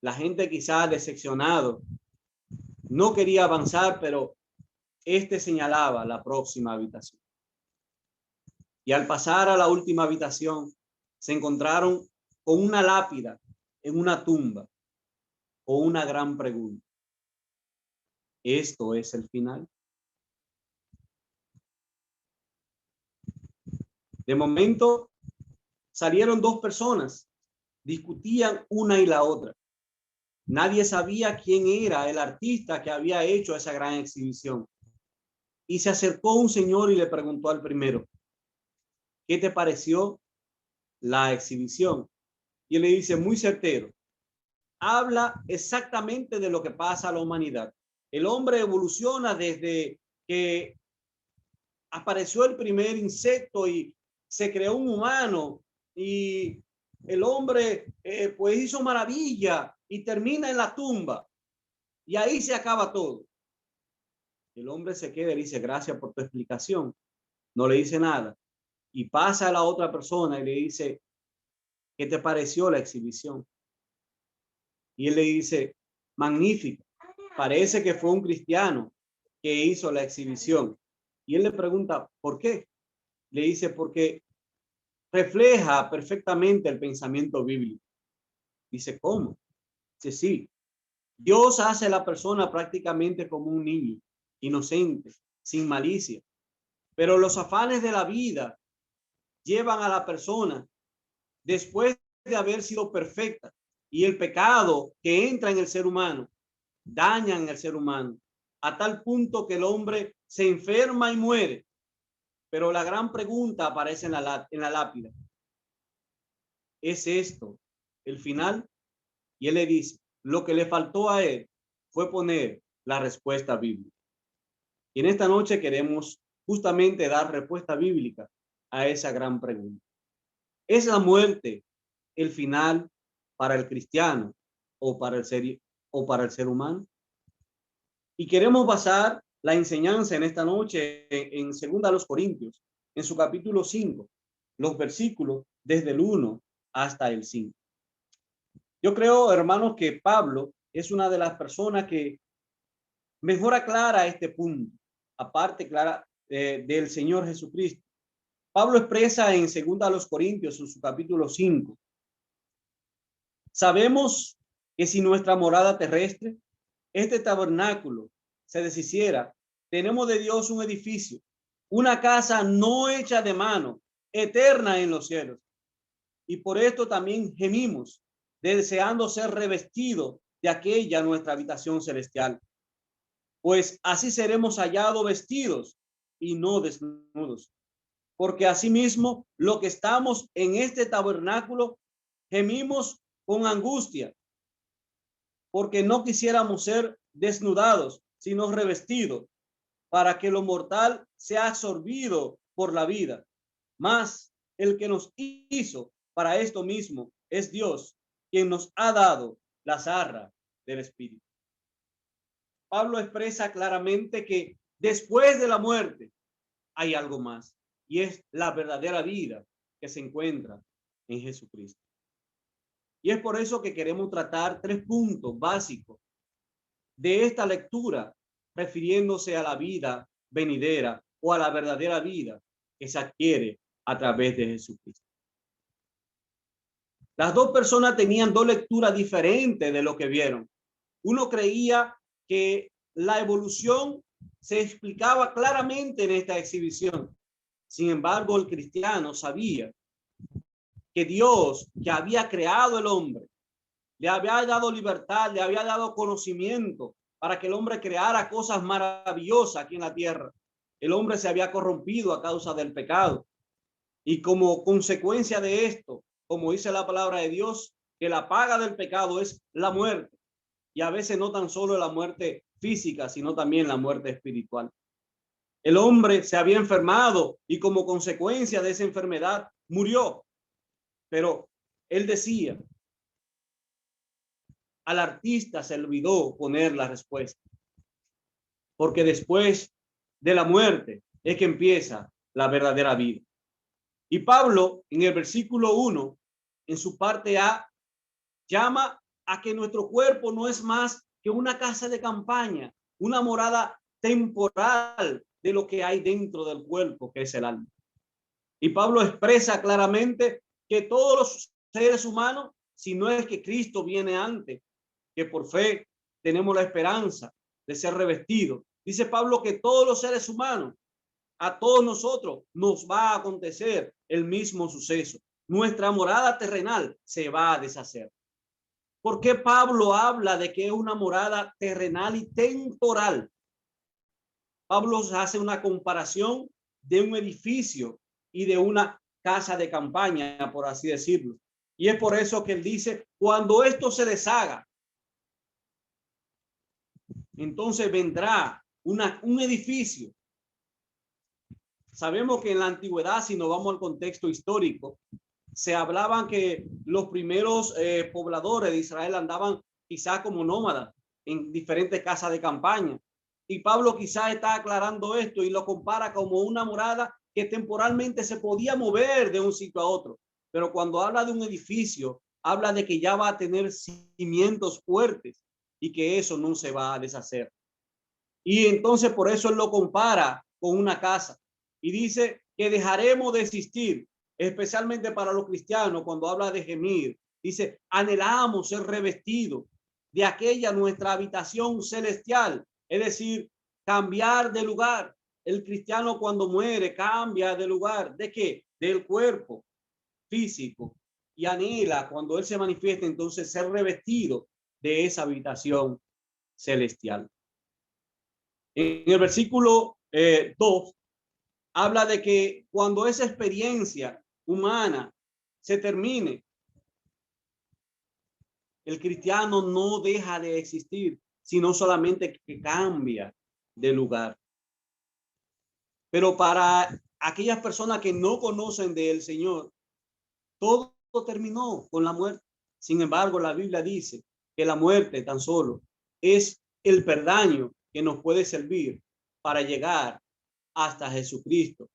La gente quizás decepcionado no quería avanzar, pero este señalaba la próxima habitación. Y al pasar a la última habitación, se encontraron con una lápida en una tumba, con una gran pregunta. ¿Esto es el final? De momento salieron dos personas, discutían una y la otra. Nadie sabía quién era el artista que había hecho esa gran exhibición. Y se acercó un señor y le preguntó al primero, ¿qué te pareció la exhibición? Y él le dice, muy certero, habla exactamente de lo que pasa a la humanidad. El hombre evoluciona desde que apareció el primer insecto y se creó un humano, y el hombre pues hizo maravilla y termina en la tumba, y ahí se acaba todo. El hombre se queda y dice, gracias por tu explicación. No le dice nada y pasa a la otra persona y le dice, ¿qué te pareció la exhibición? Y él le dice, magnífico. Parece que fue un cristiano que hizo la exhibición. Y él le pregunta, ¿por qué? Le dice, porque refleja perfectamente el pensamiento bíblico. Dice, ¿cómo? Dice, sí. Dios hace a la persona prácticamente como un niño, inocente, sin malicia. Pero los afanes de la vida llevan a la persona, después de haber sido perfecta, y el pecado que entra en el ser humano, dañan al ser humano, a tal punto que el hombre se enferma y muere. Pero la gran pregunta aparece en la lápida. ¿Es esto el final? Y él le dice, lo que le faltó a él fue poner la respuesta bíblica. Y en esta noche queremos justamente dar respuesta bíblica a esa gran pregunta. ¿Es la muerte el final para el cristiano o para el ser humano? Y queremos basar la enseñanza en esta noche en 2 Corintios, en su capítulo 5, los versículos desde el 1 hasta el 5. Yo creo, hermanos, que Pablo es una de las personas que mejor aclara este punto, aparte clara del Señor Jesucristo. Pablo expresa en 2 Corintios, en su capítulo 5, sabemos que si nuestra morada terrestre, este tabernáculo, se deshiciera, tenemos de Dios un edificio, una casa no hecha de mano, eterna en los cielos. Y por esto también gemimos, deseando ser revestidos de aquella nuestra habitación celestial. Pues así seremos hallados vestidos y no desnudos. Porque asimismo, lo que estamos en este tabernáculo, gemimos con angustia, porque no quisiéramos ser desnudados, sino revestidos, para que lo mortal sea absorbido por la vida. Mas el que nos hizo para esto mismo es Dios, quien nos ha dado las arras del Espíritu. Pablo expresa claramente que después de la muerte hay algo más, y es la verdadera vida que se encuentra en Jesucristo. Y es por eso que queremos tratar 3 puntos básicos de esta lectura, refiriéndose a la vida venidera o a la verdadera vida que se adquiere a través de Jesucristo. Las dos personas tenían 2 lecturas diferentes de lo que vieron. Uno creía que la evolución se explicaba claramente en esta exhibición. Sin embargo, el cristiano sabía que Dios, que había creado el hombre, le había dado libertad, le había dado conocimiento para que el hombre creara cosas maravillosas aquí en la tierra. El hombre se había corrompido a causa del pecado. Y como consecuencia de esto, como dice la palabra de Dios, que la paga del pecado es la muerte. Y a veces no tan solo la muerte física, sino también la muerte espiritual. El hombre se había enfermado y como consecuencia de esa enfermedad murió. Pero él decía, al artista se le olvidó poner la respuesta, porque después de la muerte es que empieza la verdadera vida. Y Pablo en el versículo 1, en su parte A, llama a que nuestro cuerpo no es más que una casa de campaña, una morada temporal de lo que hay dentro del cuerpo, que es el alma. Y Pablo expresa claramente que todos los seres humanos, si no es que Cristo viene antes, que por fe tenemos la esperanza de ser revestidos. Dice Pablo que todos los seres humanos, a todos nosotros nos va a acontecer el mismo suceso. Nuestra morada terrenal se va a deshacer. ¿Por qué Pablo habla de que es una morada terrenal y temporal? Pablo hace una comparación de un edificio y de una casa de campaña, por así decirlo. Y es por eso que él dice, cuando esto se deshaga, entonces vendrá un edificio. Sabemos que en la antigüedad, si nos vamos al contexto histórico, se hablaban que los primeros pobladores de Israel andaban quizá como nómadas en diferentes casas de campaña. Y Pablo quizá está aclarando esto y lo compara como una morada que temporalmente se podía mover de un sitio a otro. Pero cuando habla de un edificio, habla de que ya va a tener cimientos fuertes y que eso no se va a deshacer. Y entonces por eso él lo compara con una casa y dice que dejaremos de existir, especialmente para los cristianos. Cuando habla de gemir, dice, anhelamos ser revestidos de aquella nuestra habitación celestial, es decir, cambiar de lugar. El cristiano cuando muere cambia de lugar. ¿De qué? Del cuerpo físico, y anhela cuando él se manifiesta entonces ser revestido de esa habitación celestial. En el versículo 2 habla de que cuando esa experiencia humana se termine, el cristiano no deja de existir, sino solamente que cambia de lugar. Pero para aquellas personas que no conocen del Señor, todo terminó con la muerte. Sin embargo, la Biblia dice que la muerte tan solo es el perdaño que nos puede servir para llegar hasta Jesucristo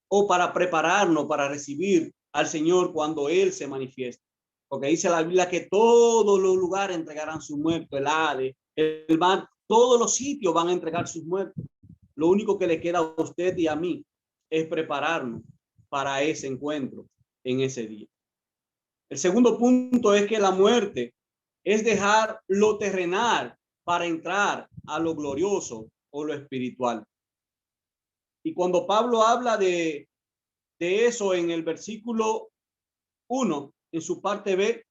o para prepararnos para recibir al Señor cuando Él se manifieste. Porque dice la Biblia que todos los lugares entregarán sus muertos, el Hades, el mar, todos los sitios van a entregar sus muertos. Lo único que le queda a usted y a mí es prepararnos para ese encuentro en ese día. El segundo punto es que la muerte es dejar lo terrenal para entrar a lo glorioso o lo espiritual. Y cuando Pablo habla de eso en el versículo 1, en su parte B,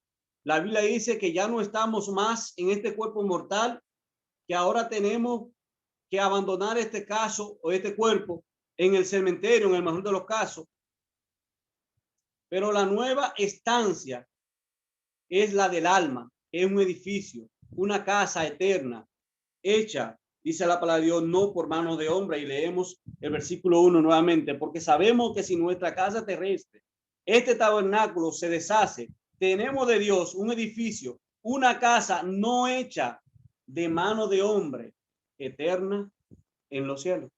la Biblia dice que ya no estamos más en este cuerpo mortal, que ahora tenemos que abandonar este caso o este cuerpo en el cementerio, en el mejor de los casos. Pero la nueva estancia es la del alma, es un edificio, una casa eterna, hecha, dice la palabra de Dios, no por manos de hombre. Y leemos el versículo 1 nuevamente, porque sabemos que si nuestra casa terrestre, este tabernáculo se deshace, tenemos de Dios un edificio, una casa no hecha de mano de hombre, eterna en los cielos.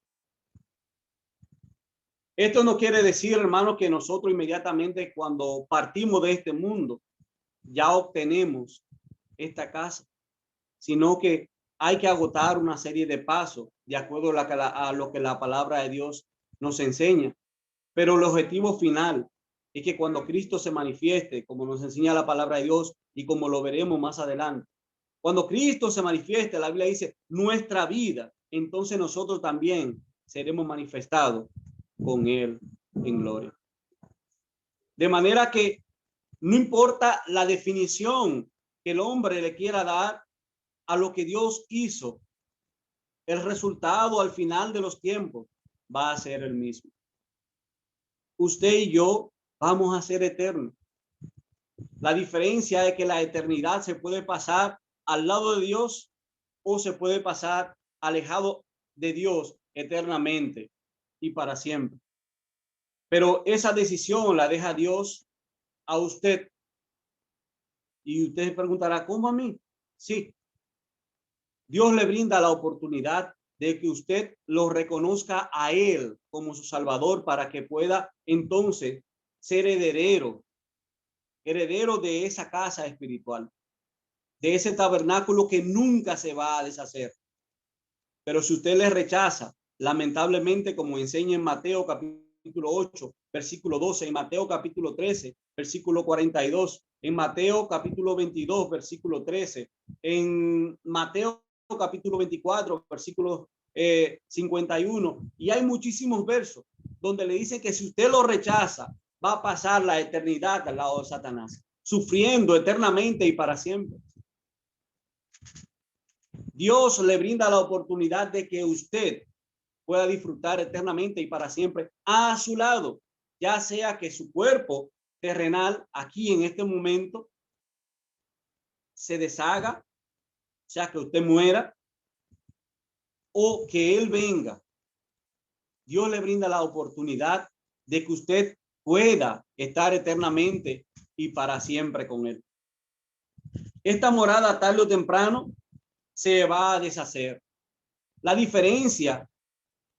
Esto no quiere decir, hermano, que nosotros inmediatamente cuando partimos de este mundo ya obtenemos esta casa, sino que hay que agotar una serie de pasos de acuerdo a lo que la palabra de Dios nos enseña. Pero el objetivo final es que cuando Cristo se manifieste, como nos enseña la palabra de Dios y como lo veremos más adelante, cuando Cristo se manifieste, la Biblia dice, nuestra vida, entonces nosotros también seremos manifestados con Él en gloria. De manera que no importa la definición que el hombre le quiera dar a lo que Dios hizo, el resultado al final de los tiempos va a ser el mismo. Usted y yo vamos a ser eternos. La diferencia es que la eternidad se puede pasar al lado de Dios o se puede pasar alejado de Dios eternamente y para siempre. Pero esa decisión la deja Dios a usted. Y usted se preguntará, ¿cómo a mí? Sí. Dios le brinda la oportunidad de que usted lo reconozca a Él como su Salvador para que pueda entonces ser heredero de esa casa espiritual, de ese tabernáculo que nunca se va a deshacer. Pero si usted le rechaza, lamentablemente, como enseña en Mateo capítulo 8, versículo 12, en Mateo capítulo 13, versículo 42, en Mateo capítulo 22, versículo 13, en Mateo capítulo 24, versículo 51, y hay muchísimos versos donde le dice que si usted lo rechaza, va a pasar la eternidad al lado de Satanás, sufriendo eternamente y para siempre. Dios le brinda la oportunidad de que usted pueda disfrutar eternamente y para siempre a su lado, ya sea que su cuerpo terrenal aquí en este momento se deshaga, o sea, que usted muera, o que Él venga. Dios le brinda la oportunidad de que usted pueda estar eternamente y para siempre con Él. Esta morada tarde o temprano se va a deshacer. La diferencia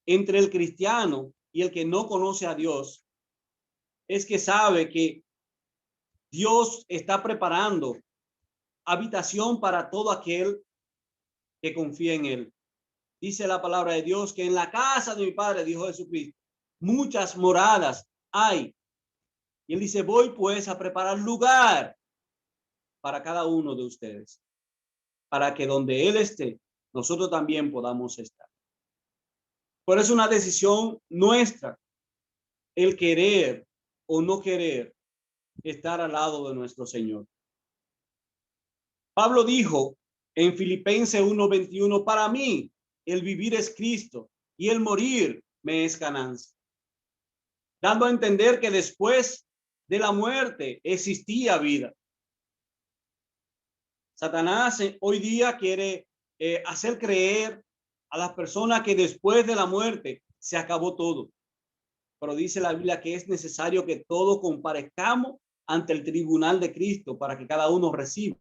entre el cristiano y el que no conoce a Dios es que sabe que Dios está preparando habitación para todo aquel que confía en Él. Dice la palabra de Dios que en la casa de mi Padre, dijo Jesucristo, muchas moradas hay. Y Él dice, voy pues a preparar lugar para cada uno de ustedes, para que donde Él esté, nosotros también podamos estar. Por eso es una decisión nuestra, el querer o no querer estar al lado de nuestro Señor. Pablo dijo en Filipenses 1:21, para mí el vivir es Cristo y el morir me es ganancia. Dando a entender que después de la muerte existía vida. Satanás hoy día quiere hacer creer a las personas que después de la muerte se acabó todo. Pero dice la Biblia que es necesario que todos comparezcamos ante el tribunal de Cristo para que cada uno reciba.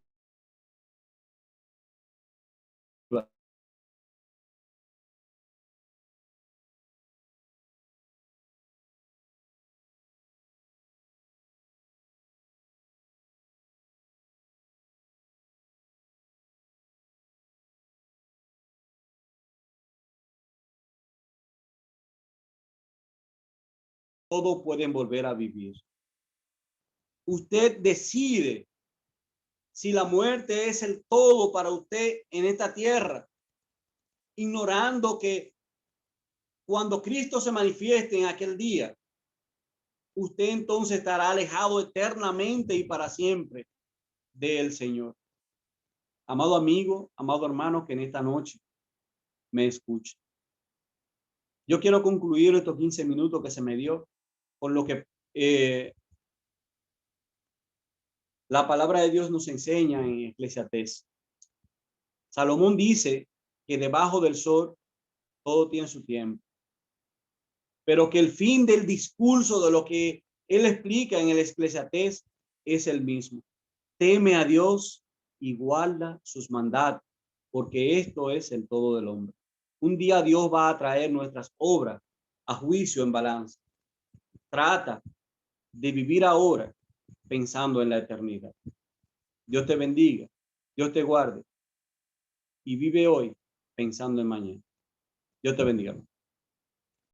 Todos pueden volver a vivir. Usted decide si la muerte es el todo para usted en esta tierra, ignorando que cuando Cristo se manifieste en aquel día, usted entonces estará alejado eternamente y para siempre del Señor. Amado amigo, amado hermano que en esta noche me escucha. Yo quiero concluir estos 15 minutos que se me dio con lo que la palabra de Dios nos enseña en Eclesiastés. Salomón dice que debajo del sol todo tiene su tiempo, pero que el fin del discurso de lo que él explica en el Eclesiastés es el mismo. Teme a Dios y guarda sus mandatos, porque esto es el todo del hombre. Un día Dios va a traer nuestras obras a juicio en balance. Trata de vivir ahora pensando en la eternidad. Dios te bendiga, Dios te guarde y vive hoy pensando en mañana. Dios te bendiga.